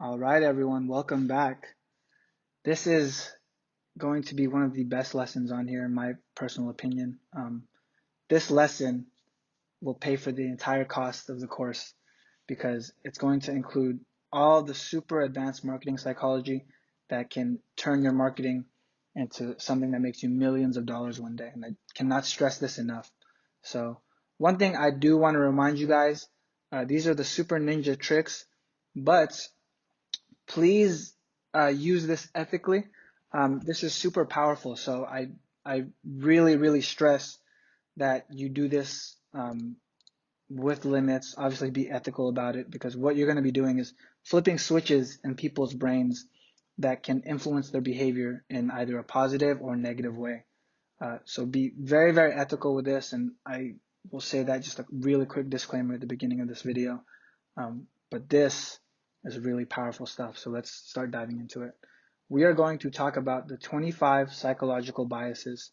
All right, everyone, welcome back. This is going to be one of the best lessons on here, in my personal opinion. This lesson will pay for the entire cost of the course because it's going to include all the super advanced marketing psychology that can turn your marketing into something that makes you millions of dollars one day. And I cannot stress this enough. So one thing I do want to remind you guys, these are the super ninja tricks, but please use this ethically. This is super powerful. So I really stress that you do this with limits. Obviously, be ethical about it, because what you're going to be doing is flipping switches in people's brains that can influence their behavior in either a positive or negative way. So be very ethical with this, and I will say that just a really quick disclaimer at the beginning of this video. But this is really powerful stuff, so let's start diving into it. We are going to talk about the 25 psychological biases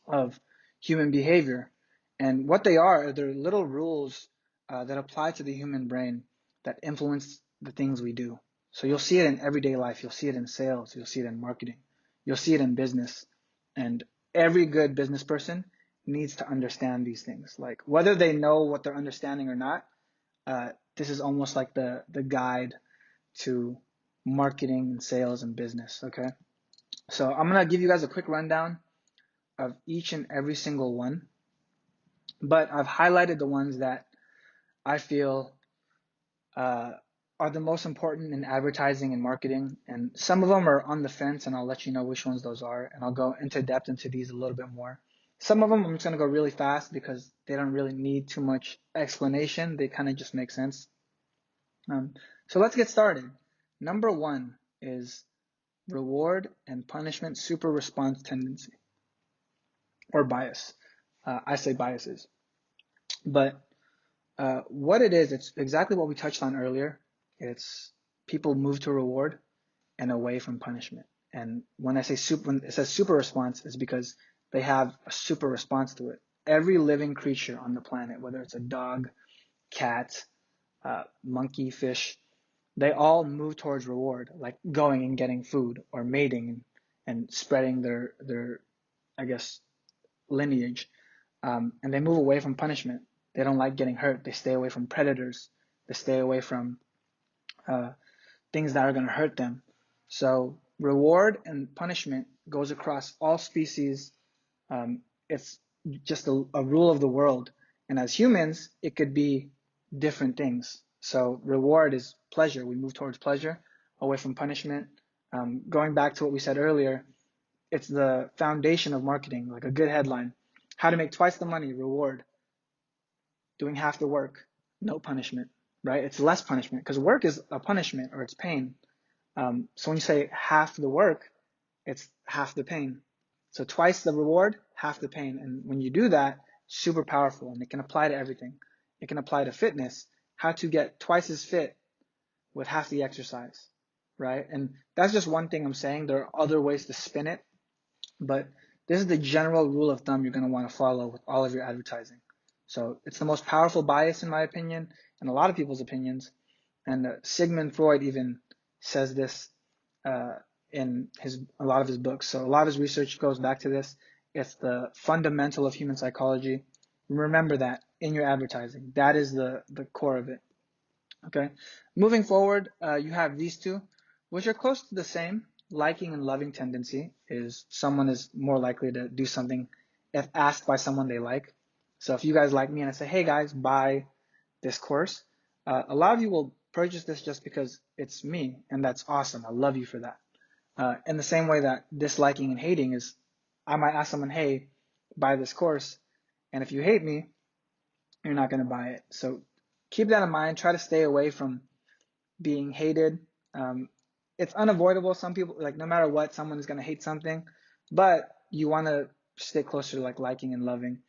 of human behavior, and what they are, they're little rules that apply to the human brain that influence the things we do. So you'll see it in everyday life, you'll see it in sales, you'll see it in marketing, you'll see it in business, and every good business person needs to understand these things. Like, whether they know what they're understanding or not, this is almost like the guide to marketing and sales and business, okay? So I'm going to give you guys a quick rundown of each and every single one, but I've highlighted the ones that I feel are the most important in advertising and marketing, and some of them are on the fence, and I'll let you know which ones those are, and I'll go into depth into these a little bit more. Some of them I'm just going to go really fast because they don't really need too much explanation. They kind of just make sense. So let's get started. Number one is reward and punishment super response tendency, or bias. I say biases. But what it is, it's exactly what we touched on earlier. It's people move to reward and away from punishment. And when I say super, when it says super response, it's because they have a super response to it. Every living creature on the planet, whether it's a dog, cat, monkey, fish, they all move towards reward, like going and getting food or mating and spreading their I guess, lineage. And they move away from punishment. They don't like getting hurt. They stay away from predators. They stay away from things that are going to hurt them. So reward and punishment goes across all species. It's just a rule of the world. And as humans, it could be different things. So reward is pleasure. We move towards pleasure, away from punishment. Going back to what we said earlier, it's the foundation of marketing, like a good headline. How to make twice the money, reward. Doing half the work, no punishment, right? It's less punishment, because work is a punishment, or it's pain. So when you say half the work, it's half the pain. So twice the reward, half the pain. And when you do that, super powerful, and it can apply to everything. It can apply to fitness, how to get twice as fit with half the exercise, right? And that's just one thing I'm saying. There are other ways to spin it, but this is the general rule of thumb you're going to want to follow with all of your advertising. So it's the most powerful bias, in my opinion, and a lot of people's opinions. And Sigmund Freud even says this in a lot of his books. So a lot of his research goes back to this. It's the fundamental of human psychology. Remember that in your advertising. That is the core of it. Okay. Moving forward, you have these two, which are close to the same. Liking and loving tendency is someone is more likely to do something if asked by someone they like. So if you guys like me and I say, hey guys, buy this course, a lot of you will purchase this just because it's me, and that's awesome. I love you for that. In the same way that disliking and hating is, I might ask someone, hey, buy this course, and if you hate me, you're not going to buy it. So keep that in mind. Try to stay away from being hated. It's unavoidable. Some people, like, no matter what, someone is going to hate something, but you want to stay closer to like liking and loving.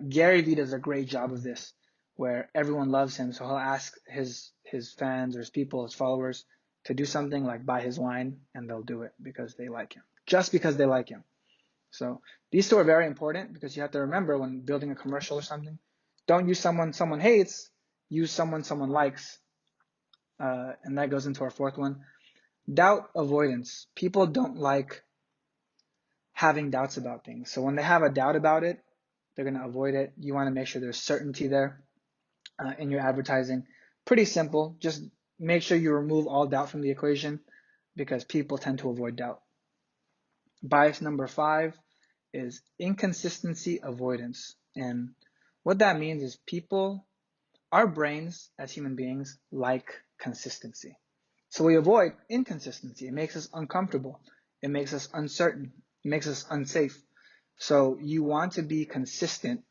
Gary Vee does a great job of this, where everyone loves him. So he'll ask his fans or his people, his followers, to do something like buy his wine, and they'll do it because they like him, just because they like him. So these two are very important, because you have to remember when building a commercial or something, don't use someone hates, use someone likes. and that goes into our fourth one. Doubt avoidance. People don't like having doubts about things. So when they have a doubt about it, they're going to avoid it. You want to make sure there's certainty there in your advertising. Pretty simple. Just make sure you remove all doubt from the equation because people tend to avoid doubt. Bias number 5 is inconsistency avoidance. And what that means is our brains as human beings like consistency. So we avoid inconsistency. It makes us uncomfortable. It makes us uncertain. It makes us unsafe. So you want to be consistent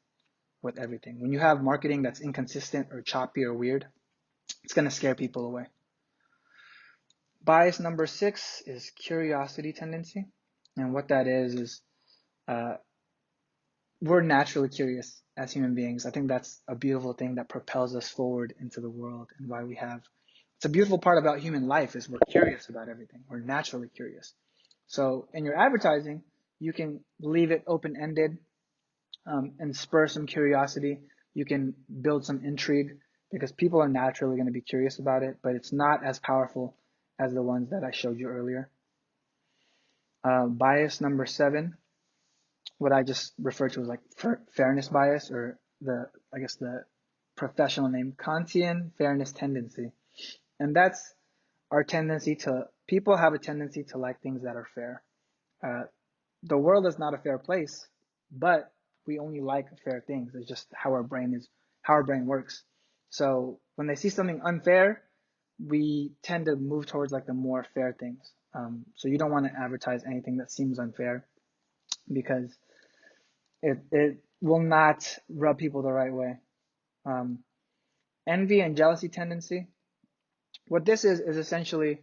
with everything. When you have marketing that's inconsistent or choppy or weird, it's going to scare people away. Bias number 6 is curiosity tendency. And what that is we're naturally curious as human beings. I think that's a beautiful thing that propels us forward into the world and why it's a beautiful part about human life is we're curious about everything. We're naturally curious. So in your advertising, you can leave it open-ended and spur some curiosity. You can build some intrigue because people are naturally going to be curious about it, but it's not as powerful as the ones that I showed you earlier. Bias number 7, what I just referred to as like fairness bias, or the professional name, Kantian fairness tendency. And that's our tendency people have a tendency to like things that are fair. The world is not a fair place, but we only like fair things. It's just how our brain works. So when they see something unfair, we tend to move towards like the more fair things. So you don't want to advertise anything that seems unfair because it will not rub people the right way. Envy and jealousy tendency. What this is essentially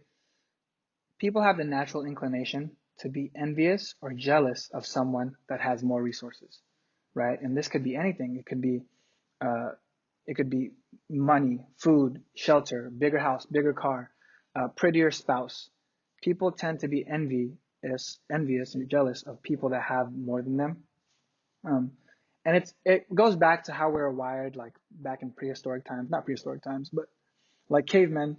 people have the natural inclination to be envious or jealous of someone that has more resources, right? And this could be anything. It could be money, food, shelter, bigger house, bigger car, prettier spouse. People tend to be envious and jealous of people that have more than them. And it goes back to how we were wired, like back in prehistoric times, not prehistoric times, but like cavemen.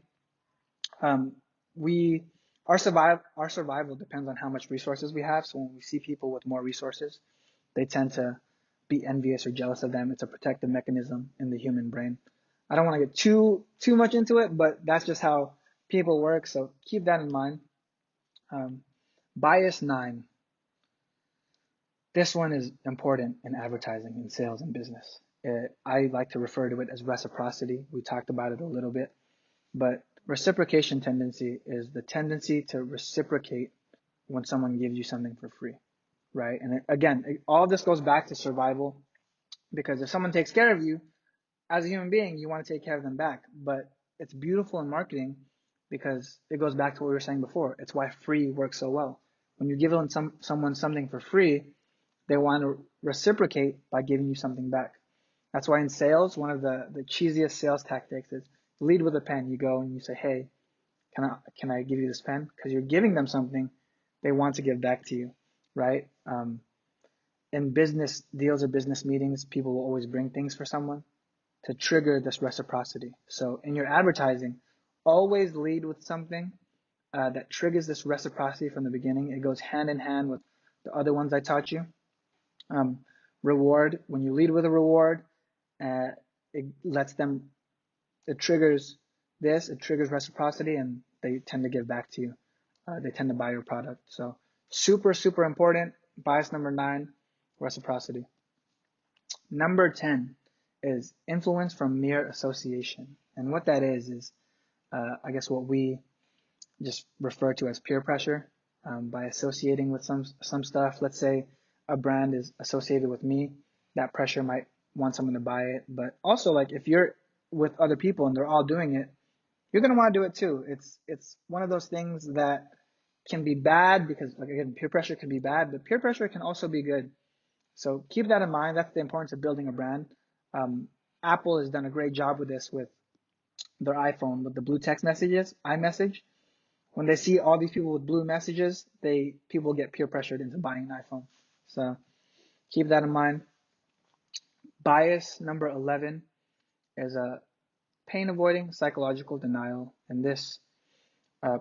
We our survival depends on how much resources we have. So when we see people with more resources, they tend to be envious or jealous of them. It's a protective mechanism in the human brain. I don't want to get too much into it, but that's just how people work. So keep that in mind. Bias 9. This one is important in advertising, in sales, and business. I like to refer to it as reciprocity. We talked about it a little bit, but reciprocation tendency is the tendency to reciprocate when someone gives you something for free, right? And again, all this goes back to survival, because if someone takes care of you, as a human being, you want to take care of them back. But it's beautiful in marketing because it goes back to what we were saying before. It's why free works so well. When you give someone something for free, they want to reciprocate by giving you something back. That's why in sales, one of the cheesiest sales tactics is lead with a pen. You go and you say, hey, can I give you this pen? Because you're giving them something they want to give back to you, right? In business deals or business meetings, people will always bring things for someone to trigger this reciprocity. So in your advertising, always lead with something that triggers this reciprocity from the beginning. It goes hand in hand with the other ones I taught you. Reward, when you lead with a reward, it triggers reciprocity, and they tend to give back to you. They tend to buy your product. So super, super important. Bias number 9, reciprocity. Number 10 is influence from mere association. And what that is I guess what we just refer to as peer pressure. By associating with some stuff. Let's say a brand is associated with me, that pressure might want someone to buy it. But also, like, if you're with other people and they're all doing it, you're gonna want to do it too. It's one of those things that can be bad because, like, again, peer pressure can be bad, but peer pressure can also be good. So keep that in mind. That's the importance of building a brand. Apple has done a great job with this with their iPhone, with the blue text messages, iMessage. When they see all these people with blue messages, people get peer pressured into buying an iPhone. So keep that in mind. Bias number 11 is pain avoiding, psychological denial. And this,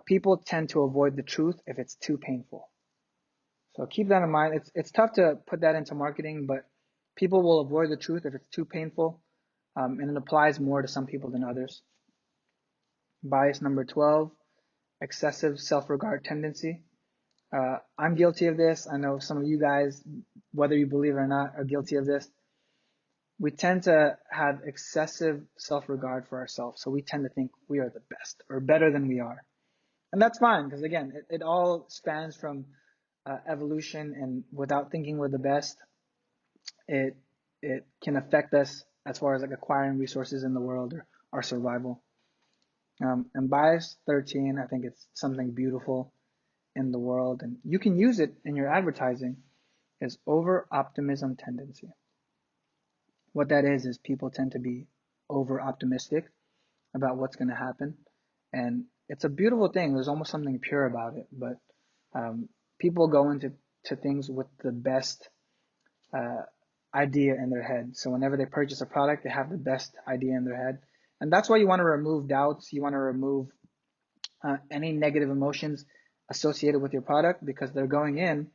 people tend to avoid the truth if it's too painful. So keep that in mind. It's tough to put that into marketing, but people will avoid the truth if it's too painful, and it applies more to some people than others. Bias number 12, excessive self-regard tendency. I'm guilty of this. I know some of you guys, whether you believe it or not, are guilty of this. We tend to have excessive self-regard for ourselves. So we tend to think we are the best or better than we are. And that's fine, because again, it all spans from evolution, and without thinking we're the best, it can affect us as far as like acquiring resources in the world or our survival. And bias 13, I think it's something beautiful in the world, and you can use it in your advertising, is over optimism tendency. What that is people tend to be over optimistic about what's going to happen, and it's a beautiful thing. There's almost something pure about it, but people go into things with the best idea in their head. So whenever they purchase a product, they have the best idea in their head, and that's why you want to remove doubts. You want to remove any negative emotions associated with your product, because they're going in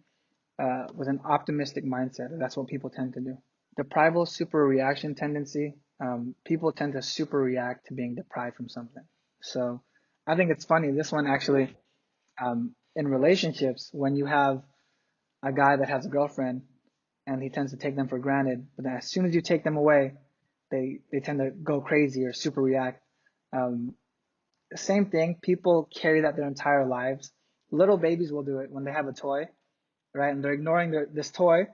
with an optimistic mindset. That's what people tend to do. Deprival super reaction tendency. People tend to super react to being deprived from something. So I think it's funny. This one actually, in relationships, when you have a guy that has a girlfriend and he tends to take them for granted, but then as soon as you take them away, they tend to go crazy or super react. Same thing. People carry that their entire lives. Little babies will do it when they have a toy, right? And they're ignoring this toy,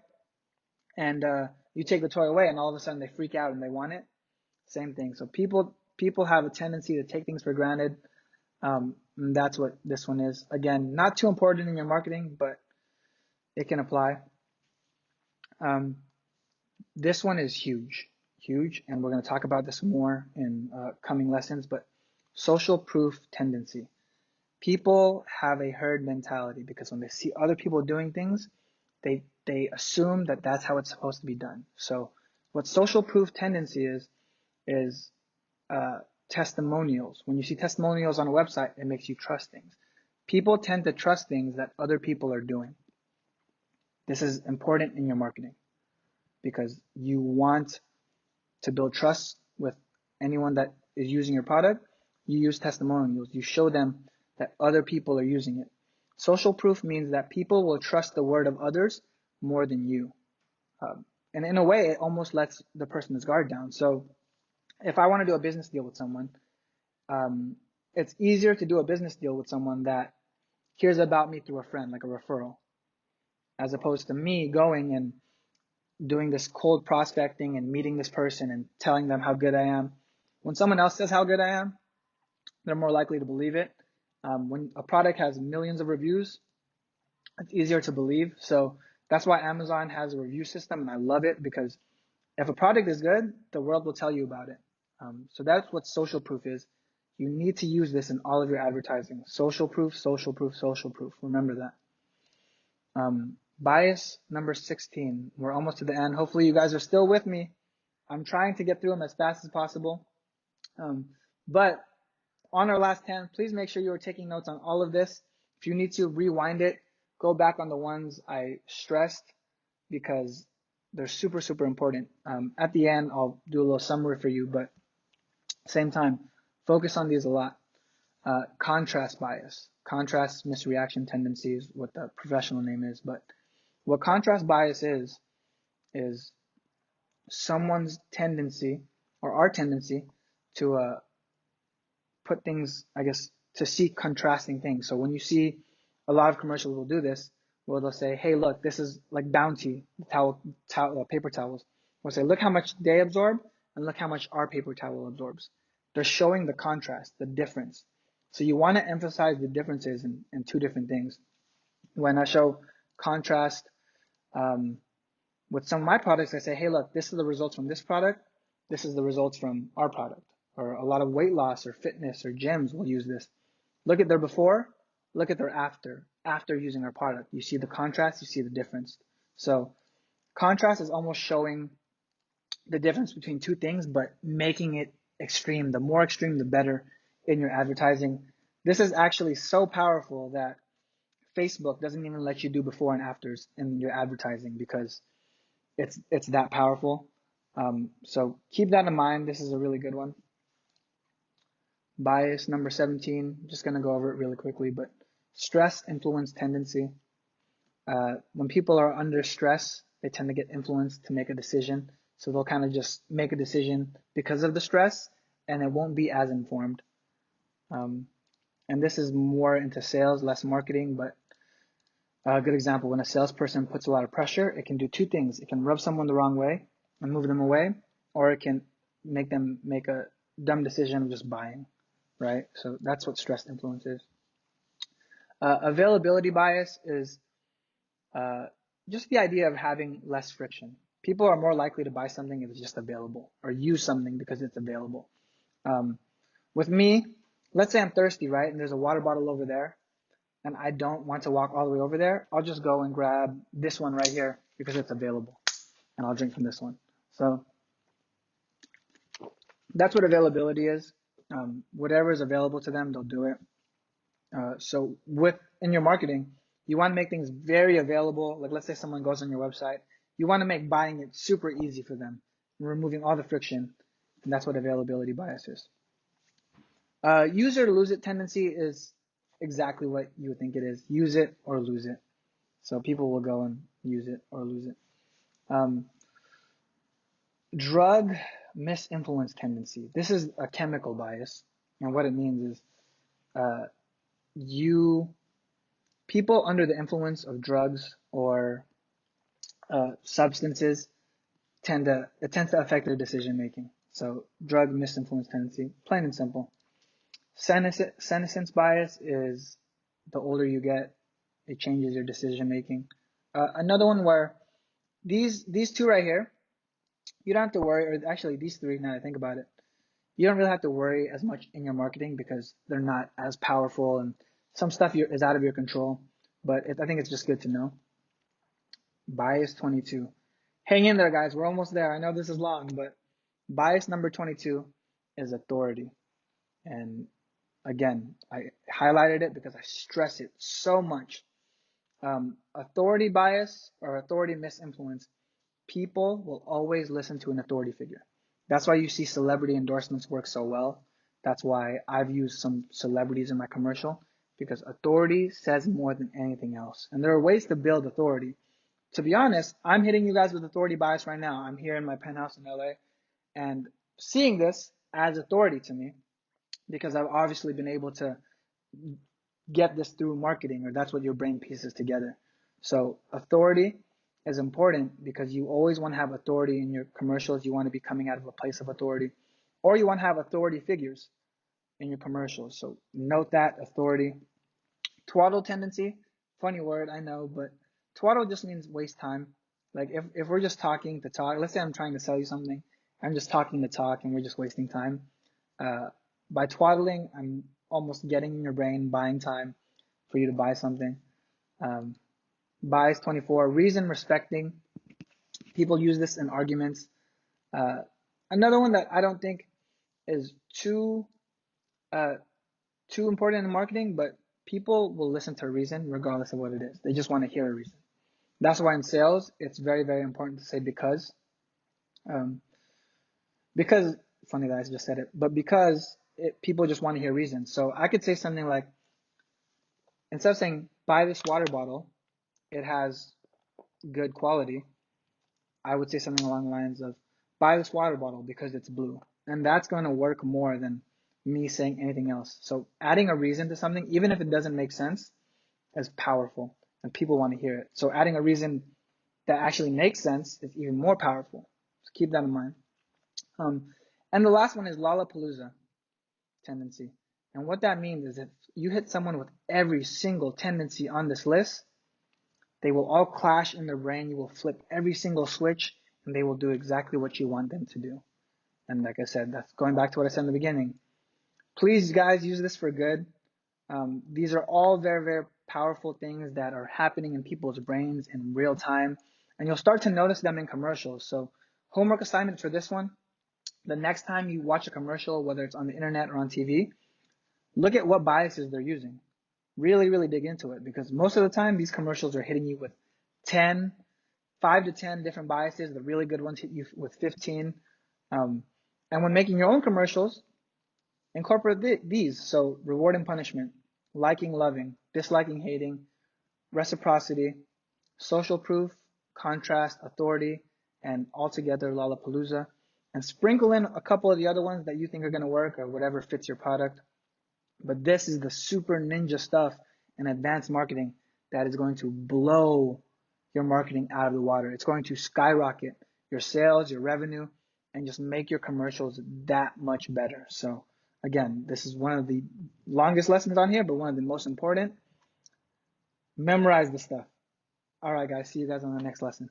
and you take the toy away, and all of a sudden they freak out and they want it. Same thing. So people have a tendency to take things for granted. And that's what this one is. Again, not too important in your marketing, but it can apply. This one is huge, and we're going to talk about this more in coming lessons, but social proof tendency. People have a herd mentality because when they see other people doing things, they assume that that's how it's supposed to be done. So what social proof tendency is testimonials. When you see testimonials on a website, it makes you trust things. People tend to trust things that other people are doing. This is important in your marketing because you want to build trust with anyone that is using your product. You use testimonials. You show them that other people are using it. Social proof means that people will trust the word of others more than you. And in a way, it almost lets the person's guard down. So if I want to do a business deal with someone, it's easier to do a business deal with someone that hears about me through a friend, like a referral, as opposed to me going and doing this cold prospecting and meeting this person and telling them how good I am. When someone else says how good I am, they're more likely to believe it. When a product has millions of reviews, it's easier to believe. So that's why Amazon has a review system, and I love it because if a product is good, the world will tell you about it. So that's what social proof is. You need to use this in all of your advertising. Social proof, social proof, social proof. Remember that. Bias number 16. We're almost to the end. Hopefully you guys are still with me. I'm trying to get through them as fast as possible. But on our last 10, please make sure you are taking notes on all of this. If you need to rewind it, go back on the ones I stressed because they're super, super important. At the end, I'll do a little summary for you, but same time, focus on these a lot. Contrast bias. Contrast misreaction tendencies, what the professional name is. But what contrast bias is someone's tendency or our tendency to put things, I guess, to see contrasting things. So when you see a lot of commercials will do this, where they'll say, hey, look, this is like Bounty, paper towels. We'll say, look how much they absorb and look how much our paper towel absorbs. They're showing the contrast, the difference. So you want to emphasize the differences in two different things. When I show contrast with some of my products, I say, hey, look, this is the results from this product. This is the results from our product. Or a lot of weight loss or fitness or gyms will use this. Look at their before, look at their after using our product. You see the contrast, you see the difference. So contrast is almost showing the difference between two things, but making it extreme. The more extreme, the better in your advertising. This is actually so powerful that Facebook doesn't even let you do before and afters in your advertising because it's that powerful. So keep that in mind. This is a really good one. Bias number 17. Just going to go over it really quickly, but stress influence tendency. When people are under stress, they tend to get influenced to make a decision. So they'll kind of just make a decision because of the stress, and it won't be as informed. And this is more into sales, less marketing, but a good example, when a salesperson puts a lot of pressure, it can do two things. It can rub someone the wrong way and move them away, or it can make them make a dumb decision of just buying, right? So that's what stress influence is. Availability bias is just the idea of having less friction. People are more likely to buy something if it's just available, or use something because it's available. With me, let's say I'm thirsty, right? And there's a water bottle over there, and I don't want to walk all the way over there. I'll just go and grab this one right here because it's available, and I'll drink from this one. So that's what availability is. Whatever is available to them, they'll do it. So in your marketing, you want to make things very available. Like, let's say someone goes on your website, you want to make buying it super easy for them, removing all the friction, and that's what availability bias is. Use it or lose it tendency is exactly what you would think it is. Use it or lose it. So people will go and use it or lose it. Drug misinfluence tendency. This is a chemical bias, and what it means is people under the influence of drugs or substances tends to affect their decision making. So drug misinfluence tendency, plain and simple. Senescence bias is the older you get, it changes your decision making. Another one where these two right here, you don't have to worry, or actually these three, now that I think about it, you don't really have to worry as much in your marketing because they're not as powerful and some stuff is out of your control. But I think it's just good to know. Bias 22. Hang in there, guys. We're almost there. I know this is long, but bias number 22 is authority. And again, I highlighted it because I stress it so much. Authority bias or authority misinfluence. People will always listen to an authority figure. That's why you see celebrity endorsements work so well. That's why I've used some celebrities in my commercial, because authority says more than anything else. And there are ways to build authority. To be honest, I'm hitting you guys with authority bias right now. I'm here in my penthouse in LA and seeing this adds authority to me because I've obviously been able to get this through marketing, or that's what your brain pieces together. So authority is important because you always want to have authority in your commercials. You want to be coming out of a place of authority, or you want to have authority figures in your commercials. So note that authority. Twaddle tendency, funny word, I know, but twaddle just means waste time. Like if we're just talking to talk, let's say I'm trying to sell you something, I'm just talking to talk and we're just wasting time. By twaddling, I'm almost getting in your brain, buying time for you to buy something. Bias 24, reason respecting. People use this in arguments. Another one that I don't think is too important in marketing, but people will listen to a reason regardless of what it is. They just want to hear a reason. That's why in sales, it's very, very important to say because. Because, funny that I just said it, but because people just want to hear reasons. So I could say something like, instead of saying, buy this water bottle, it has good quality, I would say something along the lines of, buy this water bottle because it's blue. And that's going to work more than me saying anything else. So adding a reason to something, even if it doesn't make sense, is powerful and people want to hear it. So adding a reason that actually makes sense is even more powerful. So keep that in mind. And the last one is Lollapalooza tendency. And what that means is if you hit someone with every single tendency on this list, they will all clash in their brain. You will flip every single switch and they will do exactly what you want them to do. And like I said, that's going back to what I said in the beginning. Please, guys, use this for good. These are all very, very powerful things that are happening in people's brains in real time. And you'll start to notice them in commercials. So homework assignment for this one, the next time you watch a commercial, whether it's on the internet or on TV, look at what biases they're using. Really, really dig into it, because most of the time these commercials are hitting you with 5 to 10 different biases. The really good ones hit you with 15. And when making your own commercials, incorporate these. So reward and punishment, liking, loving, disliking, hating, reciprocity, social proof, contrast, authority, and altogether Lollapalooza. And sprinkle in a couple of the other ones that you think are going to work or whatever fits your product. But this is the super ninja stuff in advanced marketing that is going to blow your marketing out of the water. It's going to skyrocket your sales, your revenue, and just make your commercials that much better. So again, this is one of the longest lessons on here, but one of the most important. Memorize the stuff. All right, guys. See you guys on the next lesson.